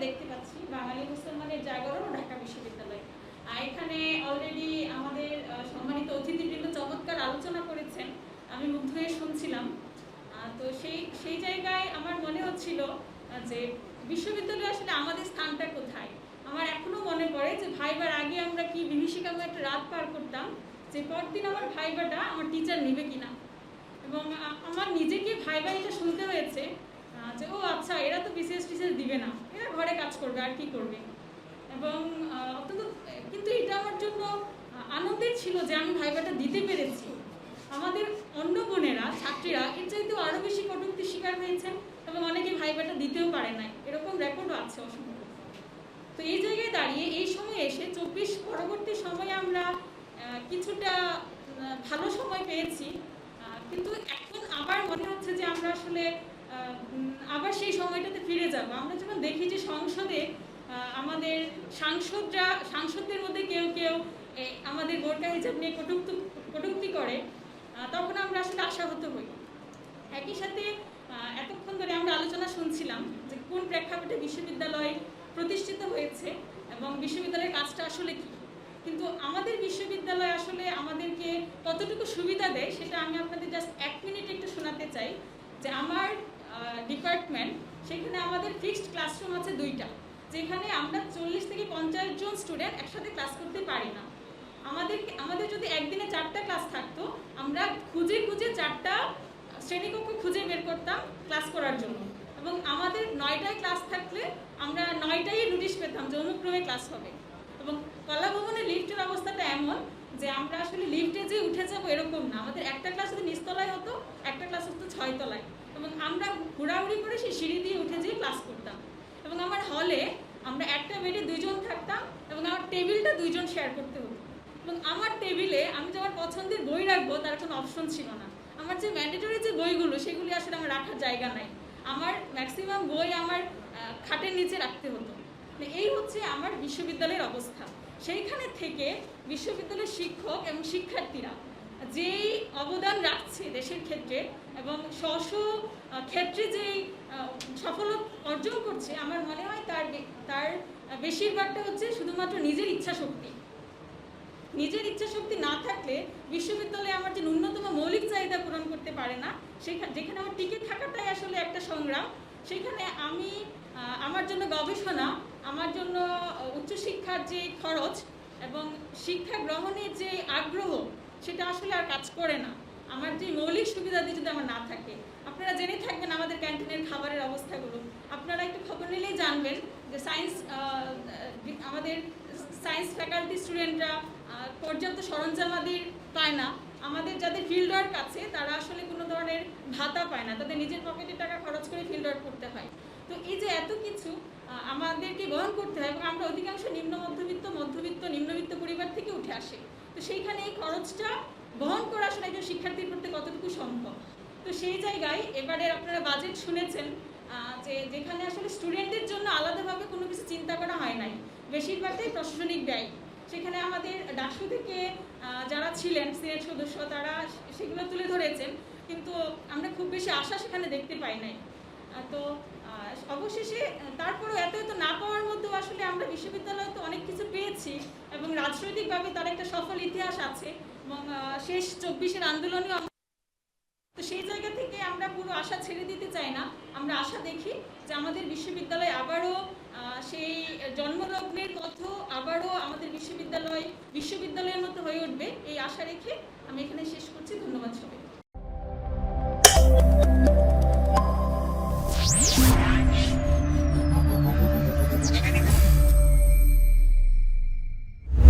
দেখতে পাচ্ছি বাঙালি মুসলমানের জাগরণ ও ঢাকা বিশ্ববিদ্যালয়। এখানে অলরেডি আমাদের সম্মানিত অতিথিবৃন্দ চমৎকার আলোচনা করেছেন, আমি মুগ্ধ হয়ে শুনছিলাম। তো সেই জায়গায় আমার মনে হচ্ছিল যে বিশ্ববিদ্যালয়ে আসলে আমাদের স্থানটা কোথায়। আমার এখনো মনে পড়ে যে ভাইবার আগে আমরা কি বিভীষিকাময় একটা রাত পার করতাম যে পরদিন আমার ভাইবাটা আমার টিচার নেবে কিনা, এবং আমার নিজেকে ভাইবা এটা শুনতে হয়েছে যে ও আচ্ছা এরা তো বিসিএস টিসিএস দিবে না, এরা ঘরে কাজ করবে আর কি করবে। এবং অত্যন্ত কিন্তু এটা আমার জন্য আনন্দের ছিল যে আমি ভাইবাটা দিতে পেরেছি। আমাদের অন্য বোনেরা ছাত্রীরা এর চাইতেও আরও বেশি কটূক্তির শিকার হয়েছেন এবং অনেকে ভাইবাটা দিতেও পারে নাই, এরকম রেকর্ডও আছে অসংখ্য। তো এই জায়গায় দাঁড়িয়ে এই সময় এসে 24 পরবর্তী সময়ে আমরা কিছুটা ভালো সময় পেয়েছি, কিন্তু এখন আবার মনে হচ্ছে যে আমরা আসলে আবার সেই সময়টাতে ফিরে যাব। আমরা যখন দেখি যে সংসদে আমাদের সাংসদদের মধ্যে কেউ কেউ আমাদের বোরকা হিজাব নিয়ে কটূক্তি করে, তখন আমরা আসলে আশাহত হই। একই সাথে এতক্ষণ ধরে আমরা আলোচনা শুনছিলাম যে কোন প্রেক্ষাপটে বিশ্ববিদ্যালয় প্রতিষ্ঠিত হয়েছে এবং বিশ্ববিদ্যালয়ের কাজটা আসলে কি, কিন্তু আমাদের বিশ্ববিদ্যালয় আসলে আমাদেরকে কতটুকু সুবিধা দেয় সেটা আমি আপনাদের জাস্ট 1 মিনিট একটু শোনাতে চাই। যে আমার ডিপার্টমেন্ট, সেখানে আমাদের ফিক্সড ক্লাসরুম আছে 2টা, যেখানে আমরা 40 থেকে 50 জন স্টুডেন্ট একসাথে ক্লাস করতে পারি না। আমাদের যদি একদিনে 4টা ক্লাস থাকতো, আমরা খুঁজে 4টা শ্রেণীকক্ষ খুঁজে বের করতাম ক্লাস করার জন্য, এবং আমাদের 9টায় ক্লাস থাকলে আমরা 9টায় নোটিশ পেতাম যে অনুক্রমে ক্লাস হবে। এবং কলা ভবনের লিফটের অবস্থাটা এমন যে আমরা আসলে লিফটে যে উঠে যাবো এরকম না, আমাদের একটা ক্লাস যদি নিচতলায় হতো, একটা ক্লাস হতো 6 তলায়, এবং আমরা ঘোরাঘুরি করে সেই সিঁড়ি দিয়ে উঠে যেয়ে ক্লাস করতাম। এবং আমার হলে আমরা একটা বেডে 2 জন থাকতাম এবং আমার টেবিলটা 2 জন শেয়ার করতে হতো। এবং আমার টেবিলে আমি যে আমার পছন্দের বই রাখবো তার কোনো অপশন ছিল না। আমার যে ম্যান্ডেটরি যে বইগুলো সেগুলি আসলে আমার রাখার জায়গা নাই, আমার ম্যাক্সিমাম বই আমার খাটের নিচে রাখতে হতো। এই হচ্ছে আমার বিশ্ববিদ্যালয়ের অবস্থা। সেইখানে থেকে বিশ্ববিদ্যালয়ের শিক্ষক এবং শিক্ষার্থীরা যেই অবদান রাখছে দেশের ক্ষেত্রে এবং স্ব ক্ষেত্রে যেই সফলতা অর্জন করছে, আমার মনে হয় তার বেশিরভাগটা হচ্ছে শুধুমাত্র নিজের ইচ্ছাশক্তি। নিজের ইচ্ছাশক্তি না থাকলে বিশ্ববিদ্যালয়ে আমার যে ন্যূনতম মৌলিক চাহিদা পূরণ করতে পারে না, যেখানে আমার টিকে থাকাটাই আসলে একটা সংগ্রাম। সেখানে আমি আমার জন্য গবেষণা, আমার জন্য উচ্চশিক্ষার যে খরচ এবং শিক্ষা গ্রহণের যে আগ্রহ, সেটা আসলে আর কাজ করে না আমার যে মৌলিক সুবিধাদি যদি আমার না থাকে। আপনারা জেনে থাকবেন আমাদের ক্যান্টিনের খাবারের অবস্থাগুলো, আপনারা একটু খবর নিলেই জানবেন যে আমাদের সায়েন্স ফ্যাকাল্টি স্টুডেন্টরা পর্যাপ্ত সরঞ্জামাদি পায় না। আমাদের যাদের ফিল্ড ওয়ার্ক আছে তারা আসলে কোনো ধরনের ভাতা পায় না, তাদের নিজের পকেটে টাকা খরচ করে ফিল্ড ওয়ার্ক করতে হয়। তো এই যে এত কিছু আমাদেরকে বহন করতে হয়, এবং আমরা অধিকাংশ নিম্নবিত্ত পরিবার থেকে উঠে আসে। তো সেইখানে এই খরচটা বহন করা আসলে একজন শিক্ষার্থীর করতে কতটুকু সম্ভব। তো সেই জায়গায় এবারে আপনারা বাজেট শুনেছেন যেখানে আসলে স্টুডেন্টদের জন্য আলাদাভাবে কোনো কিছু চিন্তা করা হয় নাই, বেশিরভাগটাই প্রশাসনিক ব্যয়। সেখানে আমাদের ডাকসু থেকে যারা ছিলেন সিনেট সদস্য তারা সেগুলো তুলে ধরেছেন, কিন্তু আমরা খুব বেশি আশা সেখানে দেখতে পাই নাই। তো অবশেষে তারপরেও এত না পাওয়ার মধ্যেও আসলে আমরা বিশ্ববিদ্যালয়ে তো অনেক কিছু পেয়েছি, এবং রাজনৈতিকভাবে তার একটা সফল ইতিহাস আছে, এবং শেষ 24-এর আন্দোলনেও। তো সেই জায়গা থেকে আমরা পুরো আশা ছেড়ে দিতে চাই না, আমরা আশা দেখি যে আমাদের বিশ্ববিদ্যালয় আবারও সেই জন্মলগ্নের মতো আবারও আমাদের বিশ্ববিদ্যালয়ের মতো হয়ে উঠবে, এই আশা রেখে আমি এখানে শেষ